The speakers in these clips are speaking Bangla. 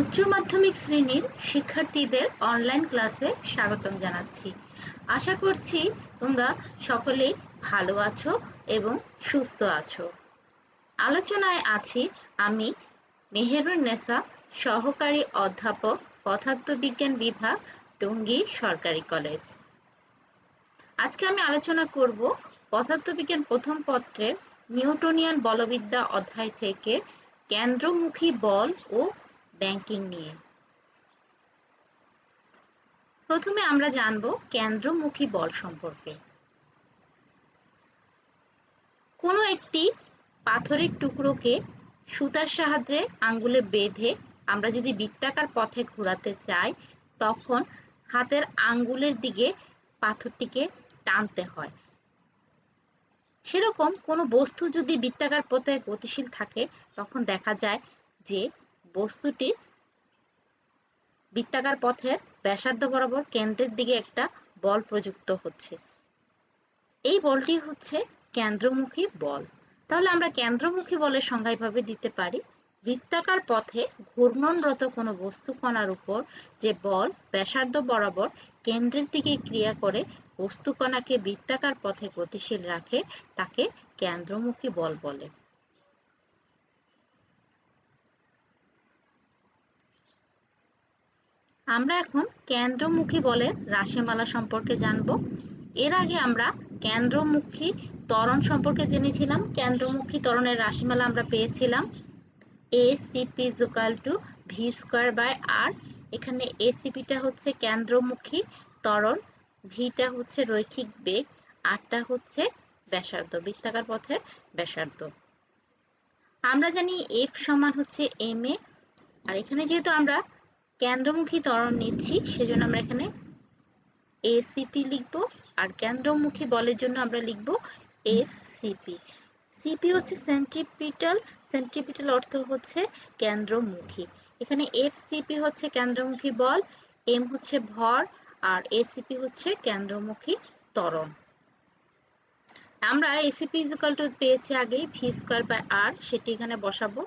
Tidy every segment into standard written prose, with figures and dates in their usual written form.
উচ্চ মাধ্যমিক শ্রেণীর শিক্ষার্থীদের অনলাইন ক্লাসে স্বাগতম জানাচ্ছি। আশা করছি তোমরা সকলেই ভালো আছো এবং সুস্থ আছো। আলোচনায় আছি আমি মেহেরুন্নেসা, সহকারী অধ্যাপক, পদার্থবিজ্ঞান বিভাগ, টঙ্গী সরকারি কলেজ। আজকে আমি আলোচনা করব পদার্থবিজ্ঞান প্রথম পত্রের নিউটনিয়ান বলবিদ্যা অধ্যায় থেকে কেন্দ্রমুখী বল ও ব্যাংকিং নিয়ে। প্রথমে আমরা জানব কেন্দ্রমুখী বল সম্পর্কে। কোনো একটি পাথরের টুকরোকে সুতার সাহায্যে আঙ্গুলে বেঁধে আমরা যদি বৃত্তাকার পথে ঘোরাতে চাই, তখন হাতের আঙ্গুলের দিকে পাথরটিকে টানতে হয়। সেরকম কোনো বস্তু যদি বৃত্তাকার পথে গতিশীল থাকে, তখন দেখা যায় যে বস্তুটি বৃত্তাকার পথের ব্যাসার্ধ বরাবর কেন্দ্রের দিকে একটা বল প্রযুক্ত হচ্ছে। এই বলটি হচ্ছে কেন্দ্রমুখী বল। তাহলে আমরা কেন্দ্রমুখী বলের সংজ্ঞা এভাবে দিতে পারি: বৃত্তাকার পথে ঘূর্ণনরত কোনো বস্তু কণার উপর যে বল ব্যাসার্ধ বরাবর কেন্দ্রের দিকে ক্রিয়া করে বস্তু কণাকে বৃত্তাকার পথে গতিশীল রাখে, তাকে কেন্দ্রমুখী বল বলে। আমরা এখন কেন্দ্রমুখী বলের রাশিমালা সম্পর্কে জানব। এর আগে আমরা কেন্দ্রমুখী ত্বরণ সম্পর্কে জেনেছিলাম। কেন্দ্রমুখী ত্বরণের রাশিমালা আমরা পেয়েছিলাম ACP = v²/r। এখানে ACPটা হচ্ছে কেন্দ্রমুখী ত্বরণ, ভিটা হচ্ছে রৈখিক বেগ, আরটা হচ্ছে ব্যাসার্ধ, বৃত্তাকার পথের ব্যাসার্ধ। আমরা জানি F সমান হচ্ছে ma, আর এখানে যেহেতু আমরা কেন্দ্রমুখী ত্বরণ নিচ্ছি, সেজন্য আমরা এখানে ACP লিখব, আর কেন্দ্রমুখী বলের জন্য আমরা লিখব FCP। CP হচ্ছে সেন্ট্রিপিটাল, সেন্ট্রিপিটাল অর্থ হচ্ছে কেন্দ্রমুখী। এখানে FCP হচ্ছে কেন্দ্রমুখী বল, M হচ্ছে ভর, আর ACP হচ্ছে কেন্দ্রমুখী ত্বরণ। আমরা ACP = পেয়েছি আগে v²/r, সেটি এখানে বসাবো।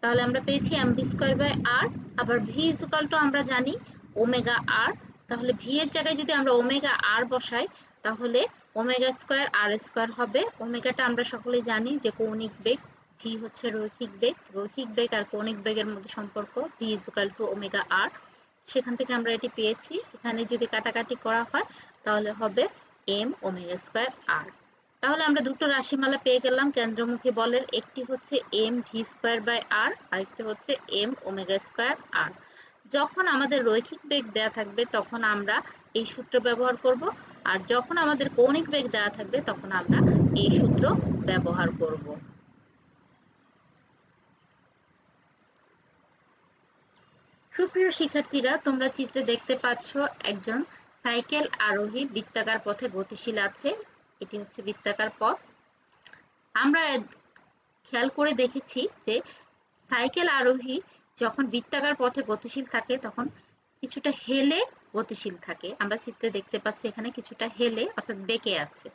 তাহলে আমরা পেয়েছি mv²/r। আবার v = আমরা জানি ω/r। তাহলে v এর জায়গায় যদি আমরা ω/r বসাই, তাহলে ω²r² হবে। ওমেগাটা আমরা সকলেই জানি যে কৌণিক বেগ, v হচ্ছে রৈখিক বেগ। রৈখিক বেগ আর কৌণিক বেগের মধ্যে সম্পর্ক v = ω/r। সেখান থেকে আমরা এটি পেয়েছি। এখানে যদি কাটাকাটি করা হয় তাহলে হবে mω²r। তাহলে আমরা দুটো রাশিমালা পেয়ে গেলাম কেন্দ্রমুখী বলের। একটি হচ্ছে mv²/r, আরেকটি হচ্ছে mω²r। যখন আমাদের রৈখিক বেগ দেয়া থাকবে তখন আমরা এই সূত্র ব্যবহার করব, আর যখন আমাদের কৌণিক বেগ দেওয়া থাকবে তখন আমরা এই সূত্র ব্যবহার করব। সুপ্রিয় শিক্ষার্থীরা, তোমরা চিত্রে দেখতে পাচ্ছ একজন সাইকেল আরোহী বৃত্তাকার পথে গতিশীল আছে। এটি হচ্ছে বৃত্তাকার পথ। আমরা খেয়াল করে দেখেছি যে সাইকেল আরোহী যখন বৃত্তাকার পথে গতিশীল থাকে তখন কিছুটা হেলে গতিশীল থাকে। আমরা চিত্রে দেখতে পাচ্ছি এখানে কিছুটা হেলে, অর্থাৎ বেঁকে আছে।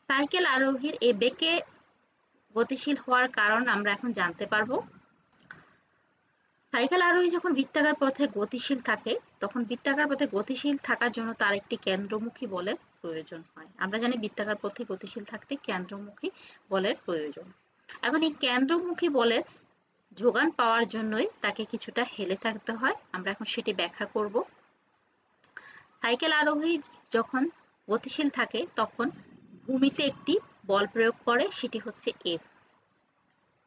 সাইকেল আরোহীর এই বেঁকে গতিশীল হওয়ার কারণ আমরা এখন জানতে পারবো। সাইকেল আরোহী যখন বৃত্তাকার পথে গতিশীল থাকে, তখন বৃত্তাকার পথে গতিশীল থাকার জন্য তার একটি কেন্দ্রমুখী বলের প্রয়োজন হয়। আমরা জানি বৃত্তাকার পথে গতিশীল থাকতে কেন্দ্রমুখী বলের প্রয়োজন। এখন এই কেন্দ্রমুখী বলের যোগান পাওয়ার জন্যই তাকে কিছুটা হেলে থাকতে হয়। আমরা এখন সেটি ব্যাখ্যা করব। সাইকেল আরোহী যখন গতিশীল থাকে তখন ভূমিতে একটি বল প্রয়োগ করে, সেটি হচ্ছে F।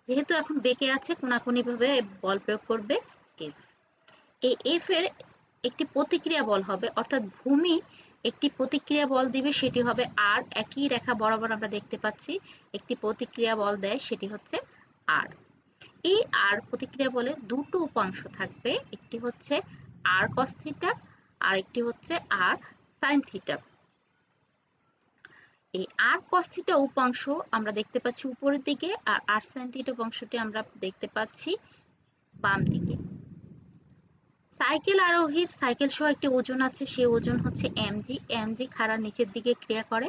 যেহেতু এখন বেঁকে আছে, কোনাকুনি ভাবে বল প্রয়োগ করবে F। এই F এর একটি প্রতিক্রিয়া বল হবে, অর্থাৎ ভূমি একটি প্রতিক্রিয়া বল দিবে, সেটি হবে R। একই রেখা বরাবর আমরা দেখতে পাচ্ছি একটি প্রতিক্রিয়া বল দেয়, সেটি হচ্ছে R। এই R প্রতিক্রিয়া বলের দুটো উপাংশ থাকবে, একটি হচ্ছে R cos θ, আর একটি হচ্ছে R sin θ। এই R cos θ উপাংশ আমরা দেখতে পাচ্ছি উপরের দিকে, আর R sin θ উপাংশটি আমরা দেখতে পাচ্ছি বাম দিকে। সাইকেল আরোহীর সাইকেল সহ একটি ওজন আছে, সেই ওজন হচ্ছে mg। mg খাড়া নিচের দিকে ক্রিয়া করে।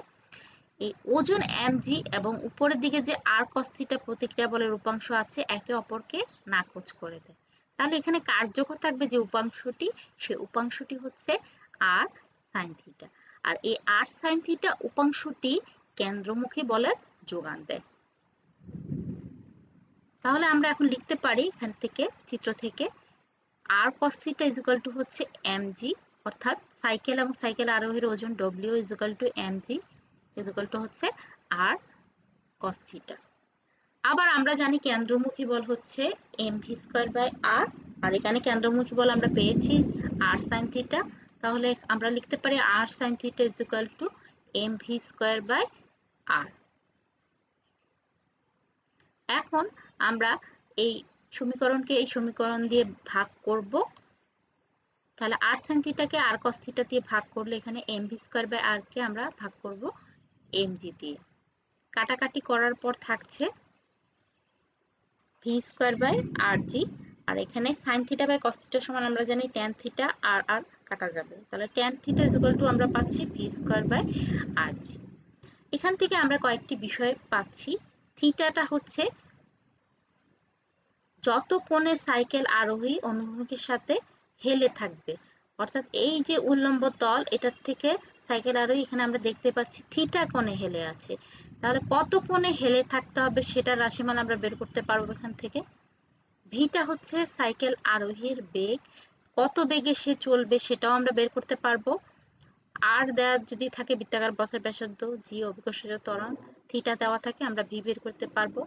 এই ওজন mg এবং উপরের দিকে যে r cos থিটা প্রতিক্রিয়া বলের উপাংশ আছে একে অপরকে নাকচ করে দেয়। তাহলে এখানে কার্যকর থাকবে যে উপাংশটি, সে উপাংশটি হচ্ছে r sin থিটা। আর এই r sin থিটা উপাংশটি কেন্দ্রমুখী বলের যোগান দেয়। তাহলে আমরা এখন লিখতে পারি এখান থেকে, চিত্র থেকে, r cos theta equal to হচ্ছে mg, অর্থাৎ সাইকেল এবং সাইকেল আরোহীর ওজন w equal to mg equal to হচ্ছে r cos থিটা। আবার আমরা জানি কেন্দ্রমুখী বল হচ্ছে mv স্কয়ার বাই r, আর এখানে কেন্দ্রমুখী বল আমরা পেয়েছি r sin থিটা। তাহলে আমরা লিখতে পারি r sin theta equal to mv square by r। এখন আমরা এই সমীকরণকে এই সমীকরণ দিয়ে ভাগ করব। তাহলে r sin থিটাকে r cos theta দিয়ে ভাগ করলে এখানে mv স্কয়ার বাই r কে আমরা ভাগ করব mg দিয়ে। কাটাকাটি করার পর থাকছে v স্কয়ার বাই rg, আর এখানে sin theta by cos theta সমান আমরা জানি tan থিটা, আর আর কাটা যাবে। তাহলে tan থিটা ইকুয়াল টু আমরা পাচ্ছি v স্কয়ার বাই rg। এখান থেকে আমরা কয়েকটি বিষয় পাচ্ছি। থিটাটা হচ্ছে যত কোণে সাইকেল আরোহী অনুভূমিকের সাথে হেলে থাকবে, অর্থাৎ এই যে উল্লম্ব তল, এটার থেকে সাইকেল আরোহী এখানে আমরা দেখতে পাচ্ছি থিটা কোণে হেলে আছে। তাহলে কত কোণে হেলে থাকতে হবে সেটা রাশিমালা আমরা বের করতে পারবো এখান থেকে। ভিটা হচ্ছে সাইকেল আরোহীর বেগ, কত বেগে সে চলবে সেটাও আমরা বের করতে পারবো। আর দেওয়া যদি থাকে বৃত্তাকার পথের ব্যাসার্ধ, জি অভিকর্ষজ ত্বরণ, থিটা দেওয়া থাকে আমরা ভি বের করতে পারবো।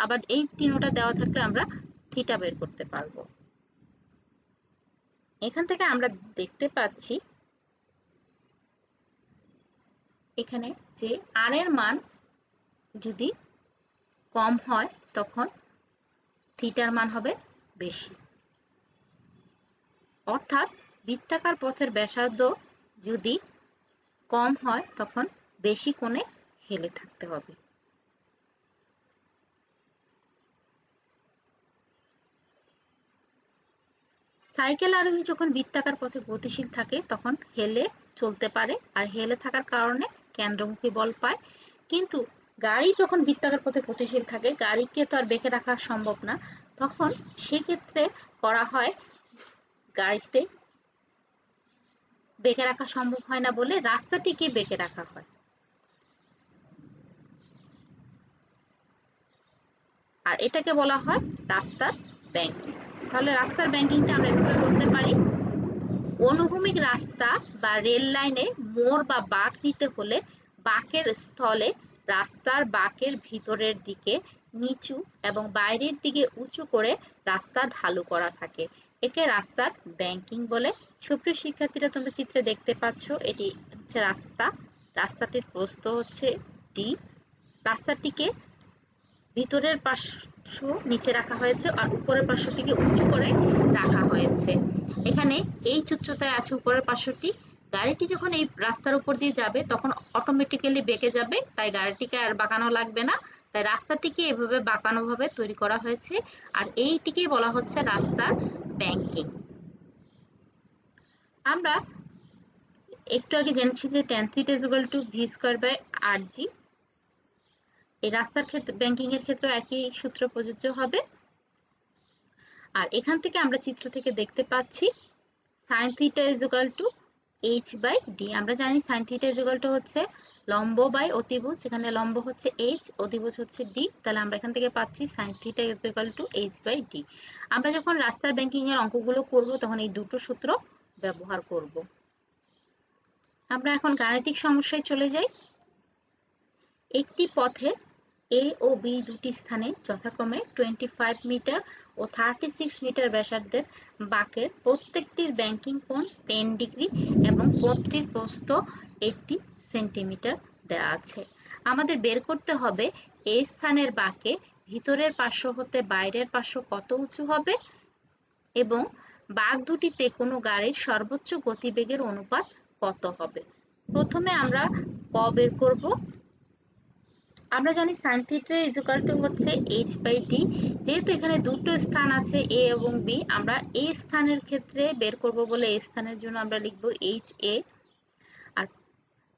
আবার এই তিনটা দেওয়া থাকলে আমরা থিটা বের করতে পারবো। এখান থেকে আমরা দেখতে পাচ্ছি এখানে যে আর এর মান যদি কম হয় তখন থিটার মান হবে বেশি, অর্থাৎ বৃত্তাকার পথের ব্যাসার্ধ যদি কম হয় তখন বেশি কোণে হেলে থাকতে হবে। সাইকেল আরোহী যখন বৃত্তাকার পথে গতিশীল থাকে তখন হেলে চলতে পারে, আর হেলে থাকার কারণে কেন্দ্রমুখী বল পায়। কিন্তু গাড়ি যখন বৃত্তাকার পথে গতিশীল থাকে, গাড়িকে তো আর বেঁকে রাখা সম্ভব না, তখন সেক্ষেত্রে করা হয় গাড়িতে বেঁকে রাখা সম্ভব হয় না বলে রাস্তাটিকে বেঁকে রাখা হয়, আর এটাকে বলা হয় রাস্তার ব্যাংকিং। তাহলে রাস্তার ব্যাংকিংটা আমরা এভাবে বলতে পারি, অনুভূমিক রাস্তা বা রেল লাইনে মোড় বা বাঁক নিতে হলে বাঁকের স্থলে রাস্তার বাঁকের ভিতরের দিকে নিচু এবং বাইরের দিকে উঁচু করে রাস্তা ঢালু করা থাকে, একে রাস্তার ব্যাংকিং বলে। সুপ্রিয় শিক্ষার্থীরা, তোমরা চিত্রে দেখতে পাচ্ছ এটি হচ্ছে রাস্তা, রাস্তাটির প্রস্থ হচ্ছে ডি, রাস্তাটিকে ভিতরের পাশ নিচে রাখা হয়েছে আর উপরের পার্শ্বটিকে উঁচু করে রাখা হয়েছে। এখানে এই চিত্রটায় আছে উপরের পার্শ্বটি, গাড়িটি যখন এই রাস্তার উপর দিয়ে যাবে তখন অটোমেটিক্যালি বেঁকে যাবে, তাই গাড়িটিকে আর বাঁকানো লাগবে না, তাই রাস্তাটিকে এভাবে বাঁকানো ভাবে তৈরি করা হয়েছে, আর এইটিকেই বলা হচ্ছে রাস্তার ব্যাংকিং। আমরা একটু আগে জেনেছি যে tan θ = v square by rg, এই রাস্তার ক্ষেত্রে ব্যাংকিং এর ক্ষেত্রে একই সূত্র প্রযোজ্য হবে। আর এখান থেকে আমরা চিত্র থেকে দেখতে পাচ্ছি sin θ = h/d। আমরা জানি sin θ হচ্ছে লম্ব বাই অতিভুজ, এখানে লম্ব হচ্ছে h, অতিভুজ হচ্ছে d, তাহলে আমরা এখান থেকে পাচ্ছি sin θ = h/d। আমরা যখন রাস্তার ব্যাংকিং এর অঙ্কগুলো করব তখন এই দুটো সূত্র ব্যবহার করব। আমরা এখন গাণিতিক সমস্যায় চলে যাই। একটি পথে A ও B দুটি স্থানে যথাক্রমে 25 মিটার ও 36 মিটার ব্যাসার্ধের বাঁকের প্রত্যেকটির ব্যাংকিং কোণ 10 ডিগ্রি এবং পথটির প্রস্থ 80 সেন্টিমিটার দেওয়া আছে। আমাদের বের করতে হবে A স্থানের বাঁকে ভিতরের পার্শ্ব হতে বাইরের পার্শ্ব কত উঁচু হবে এবং বাঁক দুটিতে কোনো গাড়ির সর্বোচ্চ গতিবেগের অনুপাত কত হবে। প্রথমে আমরা ক বের করব। আমরা জানি sin θ = হচ্ছে h/d, যেহেতু এখানে দুটো স্থান আছে a এবং b, আমরা a স্থানের ক্ষেত্রে বের করব বলে a স্থানের জন্য আমরা লিখব ha, আর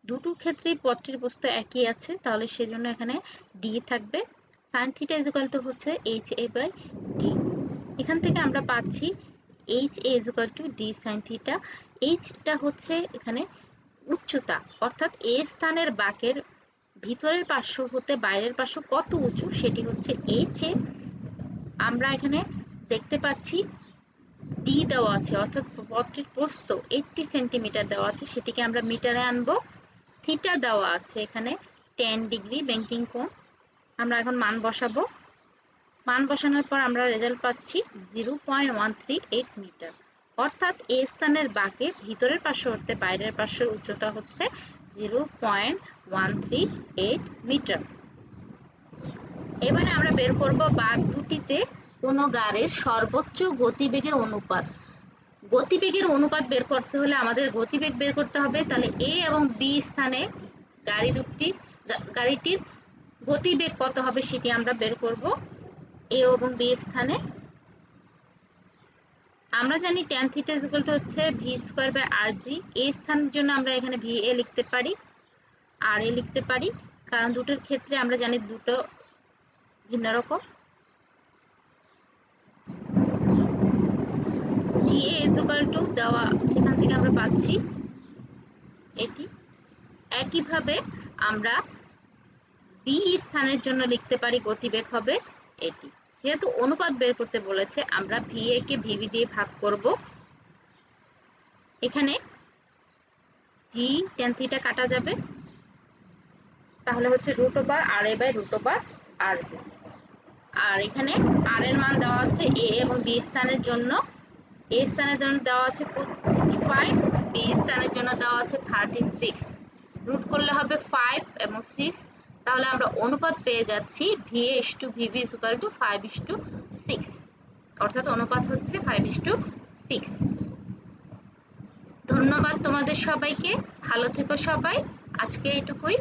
দুটোর ক্ষেত্রেই পদটির বস্তু একই আছে, তাহলে সেজন্য এখানে ডি থাকবে। Sine theta is equal to হচ্ছে এইচ এ বাই ডি। এখান থেকে আমরা পাচ্ছি H A is equal to D sine theta. এইচটা হচ্ছে এখানে উচ্চতা, অর্থাৎ এ স্থানের বাঁকের ভিতরের পার্শ্ব হতে বাইরের পার্শ্ব কত উঁচু সেটি হচ্ছে এইচ এ। আমরা এখানে দেখতে পাচ্ছি ডি দেওয়া আছে, অর্থাৎ পথটির প্রস্থ 80 সেন্টিমিটার দেওয়া আছে, সেটিকে আমরা মিটারে আনবো। থিটা দেওয়া আছে এখানে 10 ডিগ্রি ব্যাংকিং কোণ। আমরা এখন মান বসাবো। মান বসানোর পর আমরা রেজাল্ট পাচ্ছি 0.138 মিটার, অর্থাৎ এ স্থানের বাঁকে ভিতরের পার্শ্ব হতে বাইরের পার্শ্বের উচ্চতা হচ্ছে 0.138 মিটার। এবারে আমরা বের করব বাঁক দুটিতে কোনো গাড়ির সর্বোচ্চ গতিবেগের অনুপাত। গতিবেগের অনুপাত বের করতে হলে আমাদের গতিবেগ বের করতে হবে। তাহলে এ এবং বি স্থানে গাড়িটির গতিবেগ কত হবে সেটি আমরা বের করব। এ এবং বি স্থানে আমরা জানি tan theta is equal to হচ্ছে ভি স্কয়ার বাই আর জি। এ স্থানের জন্য আমরা এখানে ভি এ লিখতে পারি, আর এ লিখতে পারি, কারণ দুটোর ক্ষেত্রে আমরা জানি দুটো ভিন্ন রকম। V A is equal two দেওয়া সেখান থেকে আমরা পাচ্ছি এটি। একইভাবে আমরা বি স্থানের জন্য লিখতে পারি গতিবেগ হবে এটি। যেহেতু অনুপাত বের করতে বলেছে, আমরা ভি এ কে ভিবি দিয়ে ভাগ করব। এখানে জি tan থিটা কাটা যাবে, তাহলে হচ্ছে root over R A by root over R B. আর এখানে আর এর মান দেওয়া আছে এ এবং বি স্থানের জন্য। এ স্থানের জন্য দেওয়া আছে 45, বি স্থানের জন্য দেওয়া আছে 36। রুট করলে হবে 5 এবং 6, তাহলে আমরা অনুপাত পেয়ে যাচ্ছি VA/VB = 5:6, অর্থাৎ অনুপাত হচ্ছে 5:6। ধন্যবাদ তোমাদের সবাইকে, ভালো থেকো সবাই, আজকে এটুকুই।